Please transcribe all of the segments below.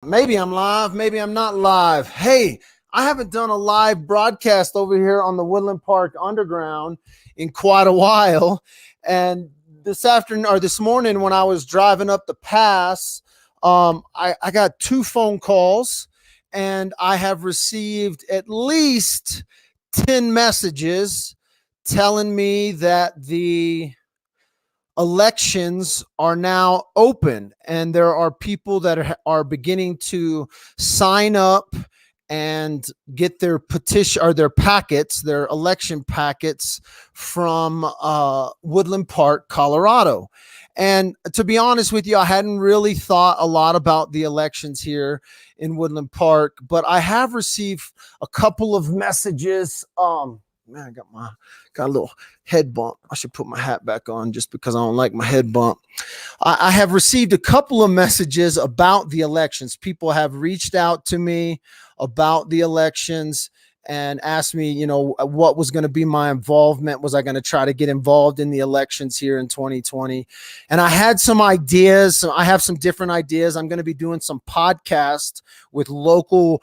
Maybe I'm live, maybe I'm not live. Hey, I haven't done a live broadcast over here on the Woodland Park Underground in quite a while. And this afternoon or this morning, when I was driving up the pass, I got two phone calls and I have received at least 10 messages telling me that the elections are now open and there are people that are beginning to sign up and get their petition or their packets, their election packets from Woodland Park, Colorado. And to be honest with you, I hadn't really thought a lot about the elections here in Woodland Park, but I have received a couple of messages. Man, got a little head bump. I should put my hat back on just because I don't like my head bump. I have received a couple of messages about the elections. People have reached out to me about the elections and asked me, what was going to be my involvement. Was I going to try to get involved in the elections here in 2020? And I had some ideas. I have some different ideas. I'm going to be doing some podcasts with local,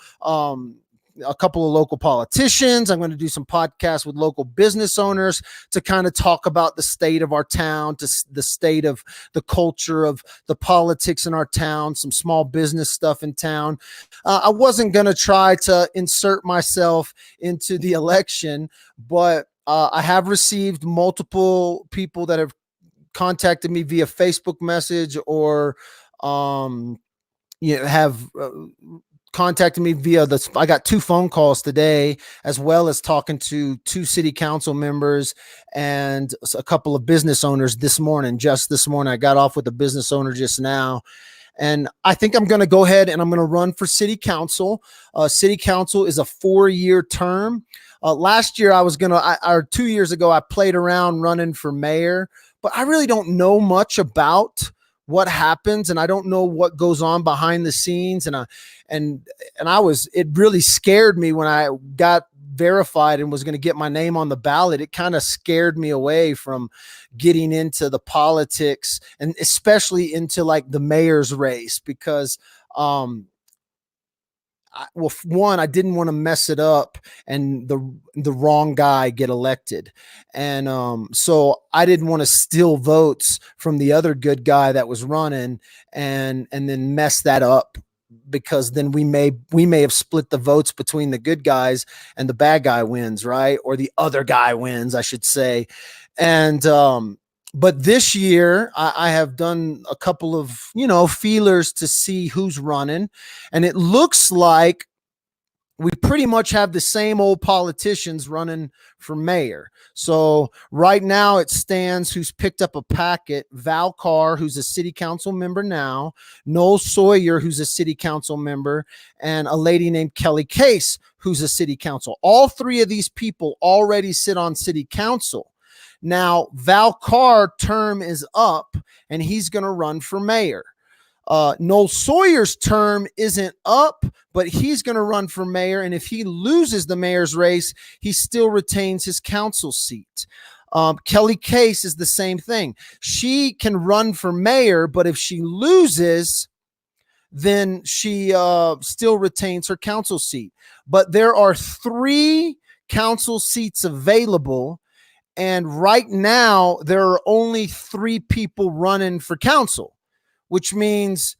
a couple of local politicians. I'm going to do some podcasts with local business owners to kind of talk about the state of our town, to the state of the culture of the politics in our town, some small business stuff in town. I wasn't going to try to insert myself into the election, but I have received multiple people that have contacted me via Facebook message or have contacted me via I got two phone calls today, as well as talking to two city council members and a couple of business owners this morning. Just this morning, I got off with a business owner just now. And I think I'm going to go ahead and I'm going to run for city council. City council is a 4-year term. Last year or 2 years ago, I played around running for mayor, but I really don't know much about what happens, and I don't know what goes on behind the scenes. It really scared me when I got verified and was going to get my name on the ballot. It kind of scared me away from getting into the politics, and especially into like the mayor's race, because I didn't want to mess it up and the wrong guy get elected. And so I didn't want to steal votes from the other good guy that was running and then mess that up, because then we may have split the votes between the good guys and the bad guy wins, right? Or the other guy wins, I should say. And but this year, I have done a couple of, feelers to see who's running. And it looks like we pretty much have the same old politicians running for mayor. So right now it stands who's picked up a packet: Val Carr, who's a city council member now, Noel Sawyer, who's a city council member, and a lady named Kelly Case, who's a city council. All three of these people already sit on city council. Now, Val Carr's term is up and he's going to run for mayor. Noel Sawyer's term isn't up, but he's going to run for mayor. And if he loses the mayor's race, he still retains his council seat. Kelly Case is the same thing. She can run for mayor, but if she loses, then she still retains her council seat. But there are 3 council seats available. And right now, there are only 3 people running for council, which means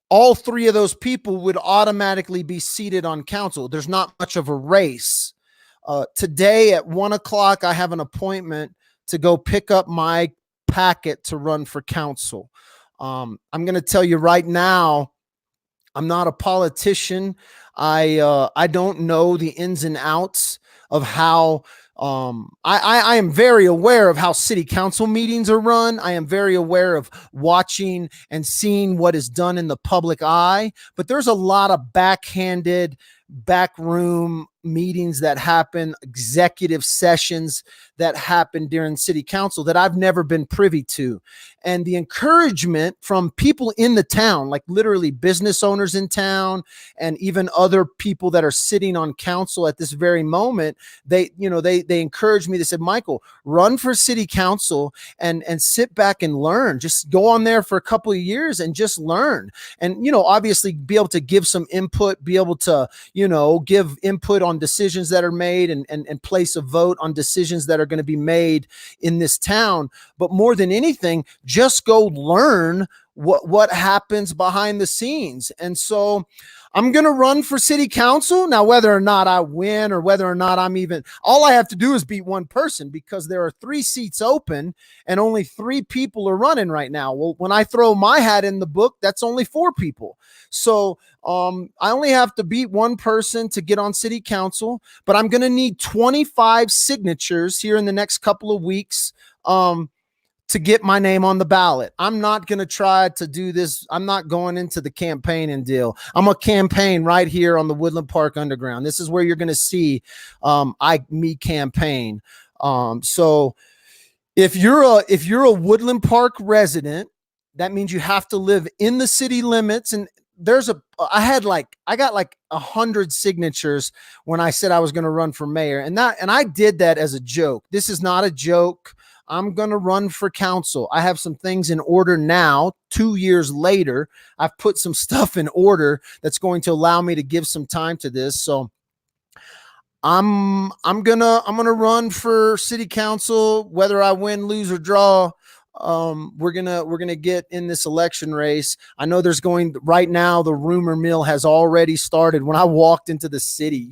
all 3 of those people would automatically be seated on council. There's not much of a race. Today at 1:00, I have an appointment to go pick up my packet to run for council. I'm going to tell you right now, I'm not a politician. I don't know the ins and outs of how I am very aware of how city council meetings are run. I am very aware of watching and seeing what is done in the public eye, but there's a lot of backhanded, backroom meetings that happen, executive sessions that happen during city council that I've never been privy to. And the encouragement from people in the town, like literally business owners in town, and even other people that are sitting on council at this very moment, they encouraged me. They said, Michael, run for city council and sit back and learn. Just go on there for a couple of years and just learn. And, obviously be able to give some input, be able to, give input on decisions that are made, and place a vote on decisions that are going to be made in this town. But more than anything, just go learn what happens behind the scenes. And so I'm going to run for city council. Now, whether or not I win, or whether or not all I have to do is beat one person, because there are 3 seats open and only 3 people are running right now. Well, when I throw my hat in the book, that's only 4 people. So I only have to beat one person to get on city council, but I'm going to need 25 signatures here in the next couple of weeks to get my name on the ballot. I'm not going to try to do this. I'm not going into the campaigning deal. I'm a campaign right here on the Woodland Park Underground. This is where you're going to see me campaign. So if you're a Woodland Park resident, that means you have to live in the city limits. And I got like 100 signatures when I said I was going to run for mayor. And I did that as a joke. This is not a joke. I'm going to run for council. I have some things in order now. 2 years later, I've put some stuff in order that's going to allow me to give some time to this. So I'm gonna run for city council, whether I win, lose, or draw. We're gonna get in this election race. I know right now, the rumor mill has already started. When I walked into the city,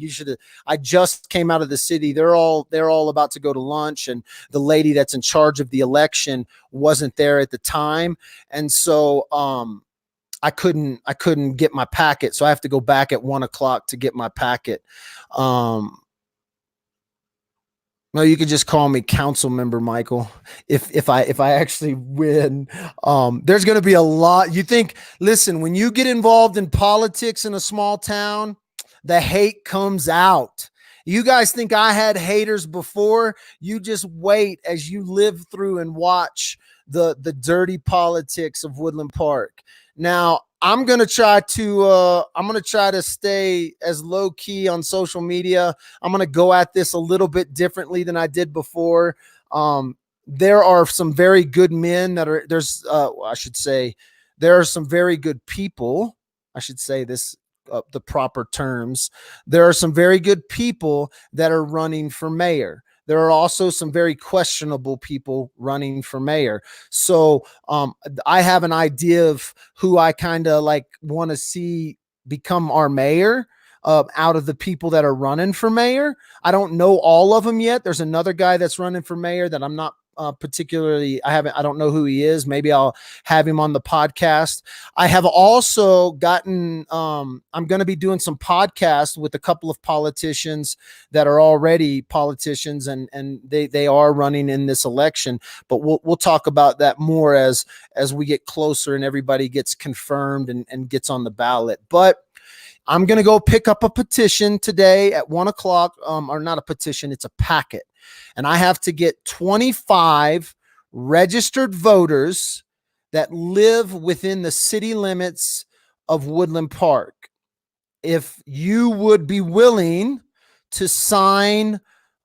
I just came out of the city. They're all about to go to lunch, and the lady that's in charge of the election wasn't there at the time. And so, I couldn't get my packet. So I have to go back at 1:00 to get my packet. No, you could just call me Council Member Michael. If I actually win, there's going to be a lot. Listen, when you get involved in politics in a small town, the hate comes out. You guys think I had haters before? You just wait as you live through and watch the dirty politics of Woodland Park. Now, I'm going to try to stay as low key on social media. I'm going to go at this a little bit differently than I did before. There are some very good men there are some very good people. I should say this, the proper terms. There are some very good people that are running for mayor. There are also some very questionable people running for mayor. So I have an idea of who I kind of want to see become our mayor out of the people that are running for mayor. I don't know all of them yet. There's another guy that's running for mayor that I'm not particularly, I don't know who he is. Maybe I'll have him on the podcast. I have also gotten, I'm going to be doing some podcasts with a couple of politicians that are already politicians, and they are running in this election, but we'll talk about that more as we get closer and everybody gets confirmed and gets on the ballot. But I'm going to go pick up a petition today at 1:00, or not a petition, it's a packet. And I have to get 25 registered voters that live within the city limits of Woodland Park. If you would be willing to sign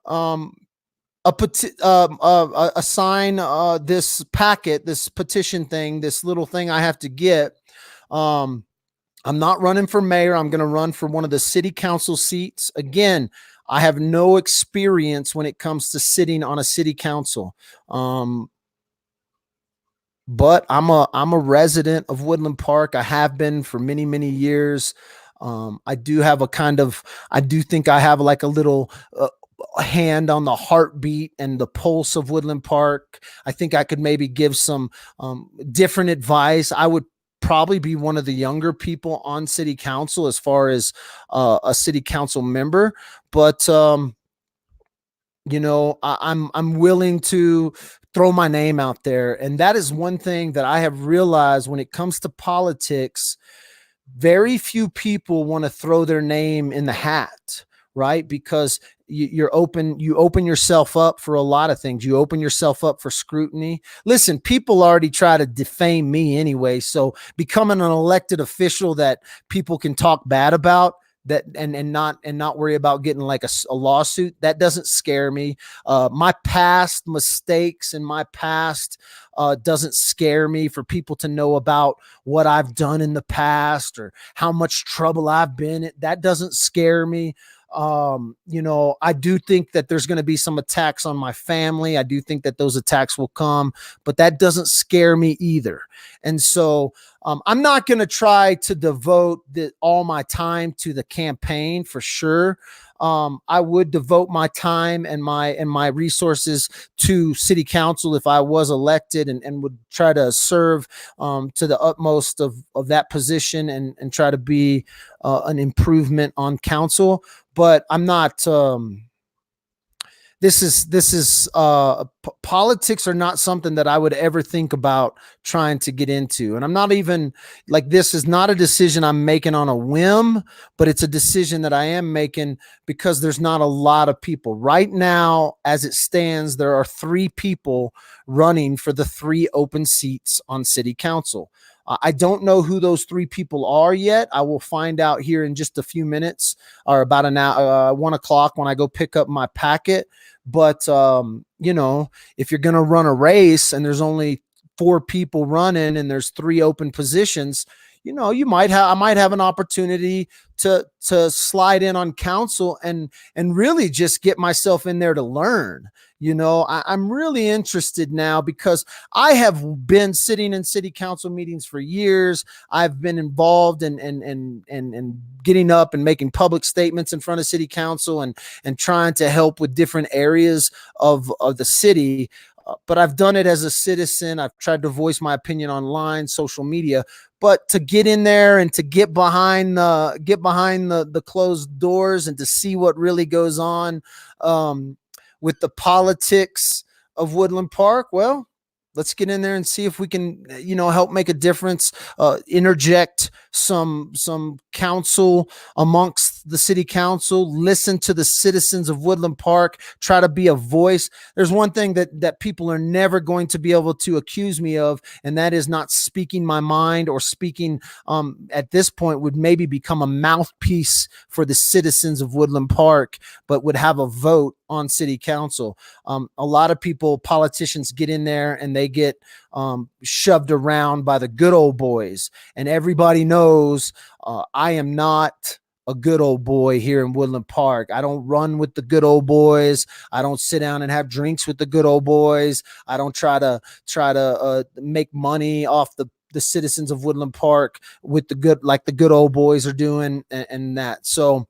this packet, this petition thing, this little thing I have to get, I'm not running for mayor. I'm going to run for one of the city council seats. Again, I have no experience when it comes to sitting on a city council. But I'm a resident of Woodland Park. I have been for many, many years. I do think I have like a little hand on the heartbeat and the pulse of Woodland Park. I think I could maybe give some different advice. I would probably be one of the younger people on city council as far as a city council member, but I'm willing to throw my name out there. And that is one thing that I have realized when it comes to politics. Very few people want to throw their name in the hat right? Because you open yourself up for a lot of things. You open yourself up for scrutiny. Listen, people already try to defame me anyway. So becoming an elected official that people can talk bad about, that and not worry about getting like a lawsuit, that doesn't scare me. My past mistakes and my past doesn't scare me. For people to know about what I've done in the past or how much trouble I've been in, that doesn't scare me. I do think that there's going to be some attacks on my family. I do think that those attacks will come, but that doesn't scare me either. And so I'm not going to try to devote all my time to the campaign for sure. I would devote my time and my resources to city council if I was elected, and would try to serve to the utmost of that position, and try to be an improvement on council. But I'm not. This is politics are not something that I would ever think about trying to get into. And I'm not even like, this is not a decision I'm making on a whim, but it's a decision that I am making because there's not a lot of people right now. As it stands, there are 3 people running for the 3 open seats on city council. I don't know who those 3 people are yet. I will find out here in just a few minutes, or about an hour, 1 o'clock, when I go pick up my packet. But, if you're going to run a race and there's only 4 people running and there's 3 open positions, I might have an opportunity to slide in on council and really just get myself in there to learn. I'm really interested now because I have been sitting in city council meetings for years. I've been involved in getting up and making public statements in front of city council and trying to help with different areas of the city. But I've done it as a citizen. I've tried to voice my opinion online, social media, but to get in there and to get behind the closed doors and to see what really goes on with the politics of Woodland Park, well, let's get in there and see if we can, help make a difference, interject some counsel amongst the city council, listen to the citizens of Woodland Park, try to be a voice. There's one thing that people are never going to be able to accuse me of, and that is not speaking my mind, or speaking, at this point, would maybe become a mouthpiece for the citizens of Woodland Park, but would have a vote on city council. A lot of politicians get in there and they get shoved around by the good old boys. And everybody knows I am not a good old boy here in Woodland Park. I don't run with the good old boys. I don't sit down and have drinks with the good old boys. I don't try to make money off the citizens of Woodland Park with the good old boys are doing, and that. So,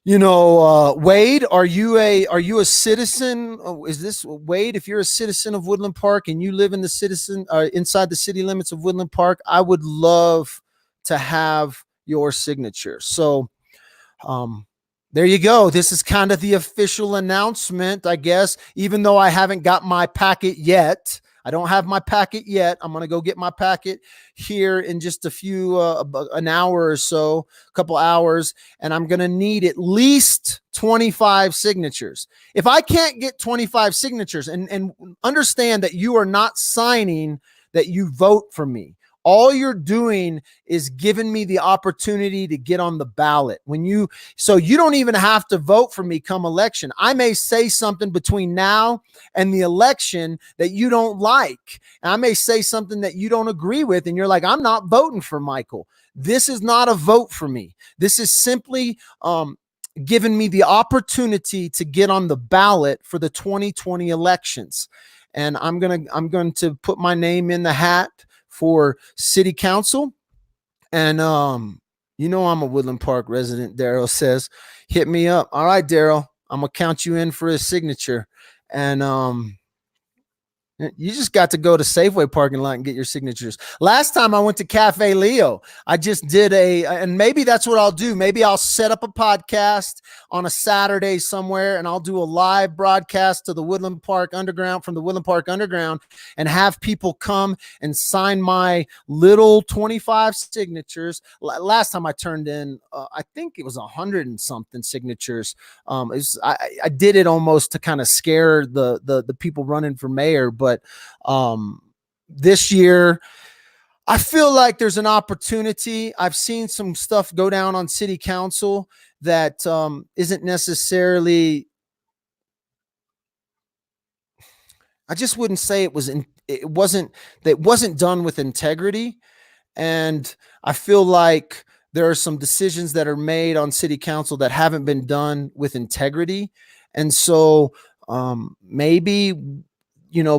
Wade, are you a citizen? Is this Wade? If you're a citizen of Woodland Park and you live in inside the city limits of Woodland Park, I would love to have your signature. So, there you go. This is kind of the official announcement, I guess, even though I haven't got my packet yet. I don't have my packet yet. I'm going to go get my packet here in just an hour or so, a couple hours, and I'm going to need at least 25 signatures. If I can't get 25 signatures, and understand that you are not signing that you vote for me. All you're doing is giving me the opportunity to get on the ballot. So you don't even have to vote for me come election. I may say something between now and the election that you don't like. And I may say something that you don't agree with, and you're like, I'm not voting for Michael. This is not a vote for me. This is simply giving me the opportunity to get on the ballot for the 2020 elections. And I'm going to put my name in the hat for city council. And I'm a Woodland Park resident, Daryl says. Hit me up. All right, Daryl, I'm gonna count you in for a signature. And you just got to go to Safeway parking lot and get your signatures. Last time I went to Cafe Leo, I just did and maybe that's what I'll do. Maybe I'll set up a podcast on a Saturday somewhere, and I'll do a live broadcast to the Woodland Park Underground, from the Woodland Park Underground, and have people come and sign my little 25 signatures. Last time I turned in, I think it was 100 and something signatures. I did it almost to kind of scare the people running for mayor, but this year, I feel like there's an opportunity. I've seen some stuff go down on city council that isn't necessarily, I just wouldn't say it wasn't done with integrity. And I feel like there are some decisions that are made on city council that haven't been done with integrity. And so maybe,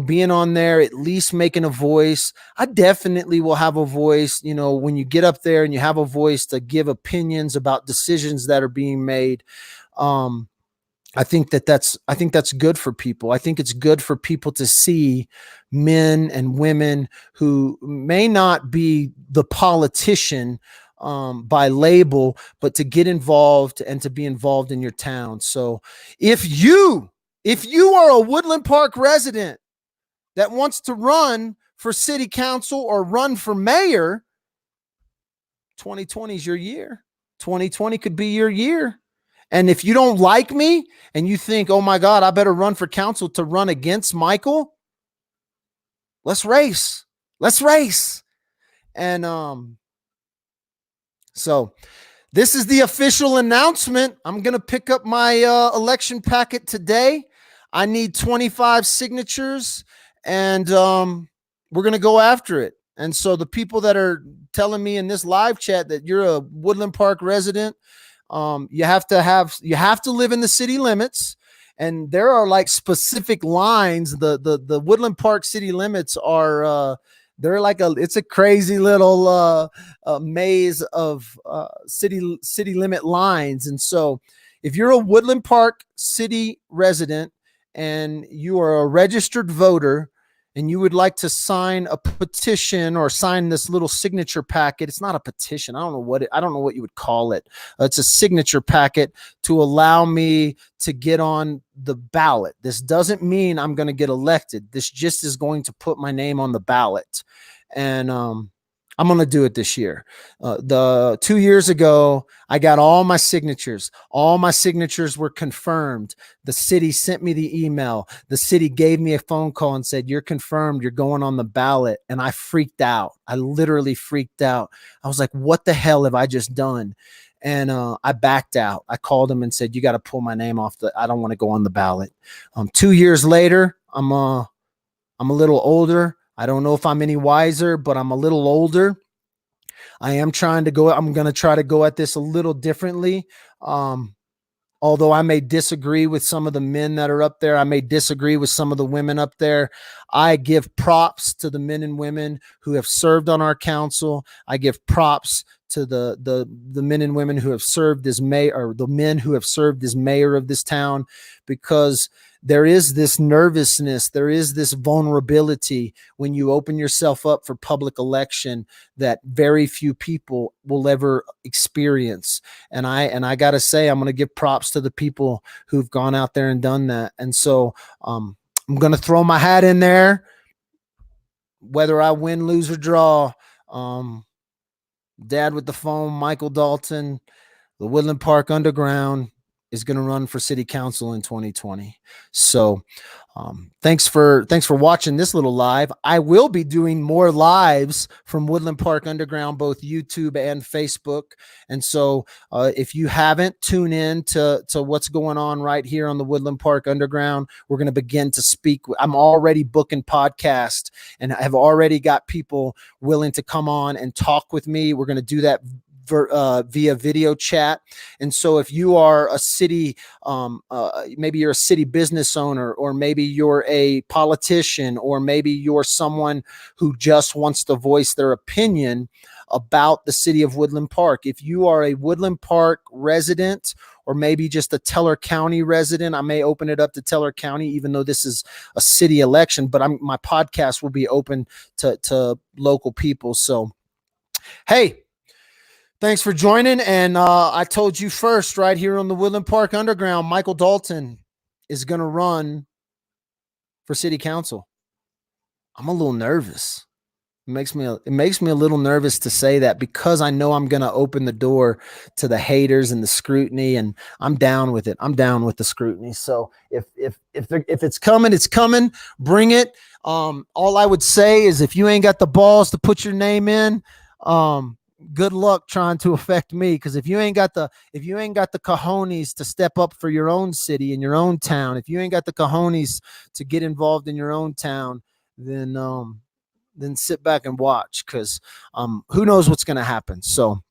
being on there, at least making a voice. I definitely will have a voice, when you get up there and you have a voice to give opinions about decisions that are being made. I think that's good for people. I think it's good for people to see men and women who may not be the politician by label, but to get involved and to be involved in your town. So if you are a Woodland Park resident that wants to run for city council or run for mayor, 2020 is your year. 2020 could be your year. And if you don't like me and you think, oh my God, I better run for council to run against Michael, let's race. And so this is the official announcement. I'm going to pick up my election packet today. I need 25 signatures, and we're going to go after it. And so the people that are telling me in this live chat that you're a Woodland Park resident, you have to live in the city limits, and there are like specific lines. The Woodland Park city limits are they're like it's a crazy little maze of city limit lines. And so if you're a Woodland Park city resident and you are a registered voter and you would like to sign a petition or sign this little signature packet, it's not a petition. I don't know what you would call it. It's a signature packet to allow me to get on the ballot. This doesn't mean I'm going to get elected. This just is going to put my name on the ballot. And I'm going to do it this year. The 2 years ago, I got all my signatures. All my signatures were confirmed. The city sent me the email. The city gave me a phone call and said, you're confirmed. You're going on the ballot. And I freaked out. I literally freaked out. I was like, what the hell have I just done? And I backed out. I called them and said, you got to pull my name off I don't want to go on the ballot. 2 years later, I'm a little older. I don't know if I'm any wiser, but I'm a little older. I'm going to try to go at this a little differently. Although I may disagree with some of the men that are up there, I may disagree with some of the women up there. I give props to the men and women who have served on our council. I give props to the men and women who have served as mayor, or the men who have served as mayor of this town, because there is this nervousness, there is this vulnerability when you open yourself up for public election that very few people will ever experience. And I got to say, I'm going to give props to the people who've gone out there and done that. And so I'm going to throw my hat in there, whether I win, lose, or draw. Dad with the phone, Michael Dalton, the Woodland Park Underground is going to run for city council in 2020. So thanks for watching this little live. I will be doing more lives from Woodland Park Underground, both YouTube and Facebook. And so if you haven't, tune in to what's going on right here on the Woodland Park Underground. We're going to begin to speak. I'm already booking podcasts, and I have already got people willing to come on and talk with me. We're going to do that via video chat. And so if you are a city, maybe you're a city business owner, or maybe you're a politician, or maybe you're someone who just wants to voice their opinion about the city of Woodland Park. If you are a Woodland Park resident, or maybe just a Teller County resident, I may open it up to Teller County, even though this is a city election, but my podcast will be open to local people. So, hey, Thanks for joining. And I told you first, right here on the Woodland Park Underground, Michael Dalton is going to run for city council. I'm a little nervous. It makes me a little nervous to say that because I know I'm going to open the door to the haters and the scrutiny, and I'm down with it. I'm down with the scrutiny. So if it's coming, it's coming. Bring it. All I would say is if you ain't got the balls to put your name in, um, good luck trying to affect me. Because if you ain't got the cojones to step up for your own city and your own town, if you ain't got the cojones to get involved in your own town, then sit back and watch because who knows what's going to happen. So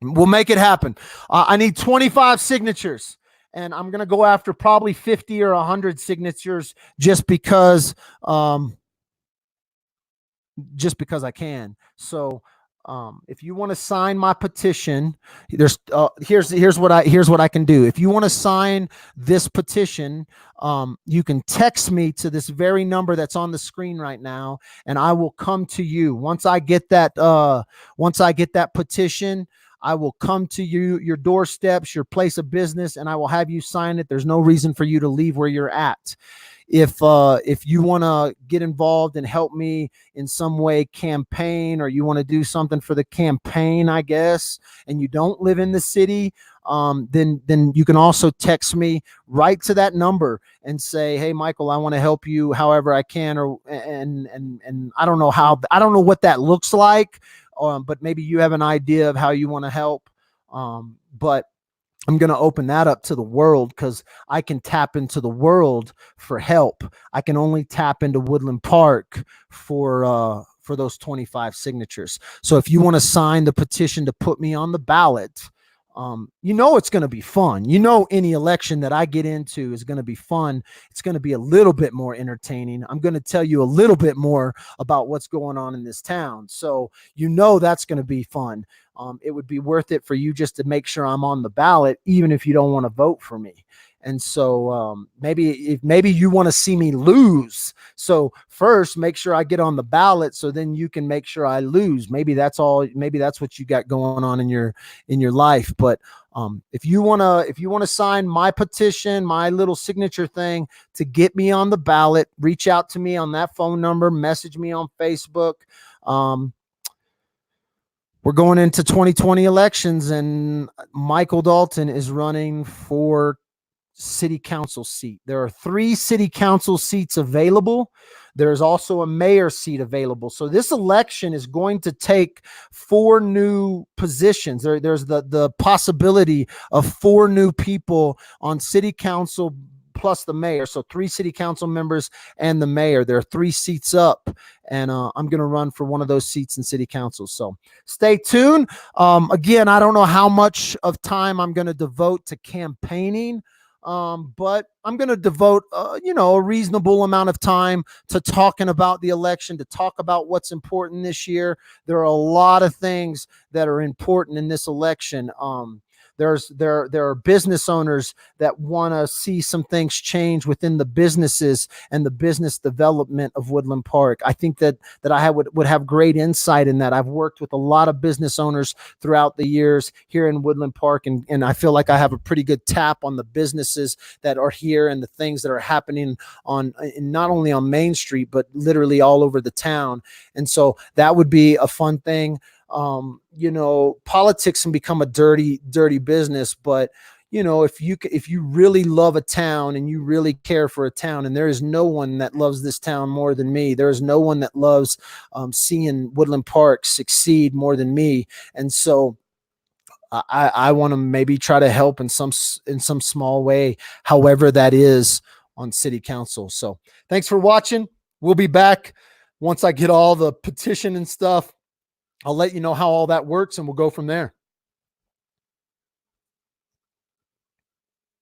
we'll make it happen. I need 25 signatures, and I'm going to go after probably 50 or 100 signatures just because I can. So if you want to sign my petition, here's what I can do. If you want to sign this petition, you can text me to this very number that's on the screen right now, and I will come to you once I get that. Once I get that petition, I will come to you, your doorsteps, your place of business, and I will have you sign it. There's no reason for you to leave where you're at. If you want to get involved and help me in some way campaign, or you want to do something for the campaign, I guess, and you don't live in the city, then you can also text me right to that number and say, hey, Michael, I want to help you however I can, and I don't know what that looks like, but maybe you have an idea of how you want to help. But I'm going to open that up to the world because I can tap into the world for help. I can only tap into Woodland Park for those 25 signatures. So if you want to sign the petition to put me on the ballot, it's going to be fun. Any election that I get into is going to be fun. It's going to be a little bit more entertaining. I'm going to tell you a little bit more about what's going on in this town. So, that's going to be fun. It would be worth it for you just to make sure I'm on the ballot, even if you don't want to vote for me. And so maybe you want to see me lose. So first, make sure I get on the ballot, so then you can make sure I lose. Maybe that's all. Maybe that's what you got going on in your life. But if you wanna sign my petition, my little signature thing to get me on the ballot, reach out to me on that phone number. Message me on Facebook. We're going into 2020 elections, and Michael Dalton is running for city council seat. There are 3 city council seats available. There's also a mayor seat available. So this election is going to take 4 new positions. There's the possibility of 4 new people on city council plus the mayor. So 3 city council members and the mayor. There are 3 seats up, and I'm going to run for one of those seats in city council. So stay tuned. Again, I don't know how much of time I'm going to devote to campaigning. But I'm going to devote, a reasonable amount of time to talking about the election, to talk about what's important this year. There are a lot of things that are important in this election. There are business owners that want to see some things change within the businesses and the business development of Woodland Park. I think that I would have great insight in that. I've worked with a lot of business owners throughout the years here in Woodland Park, and I feel like I have a pretty good tap on the businesses that are here and the things that are happening not only on Main Street, but literally all over the town. And so that would be a fun thing. Politics can become a dirty business, but if you really love a town and you really care for a town, and there is no one that loves this town more than me. There is no one that loves seeing Woodland Park succeed more than me. And so I want to maybe try to help in some small way, however that is, on city council. So thanks for watching. We'll be back once I get all the petition and stuff. I'll let you know how all that works, and we'll go from there.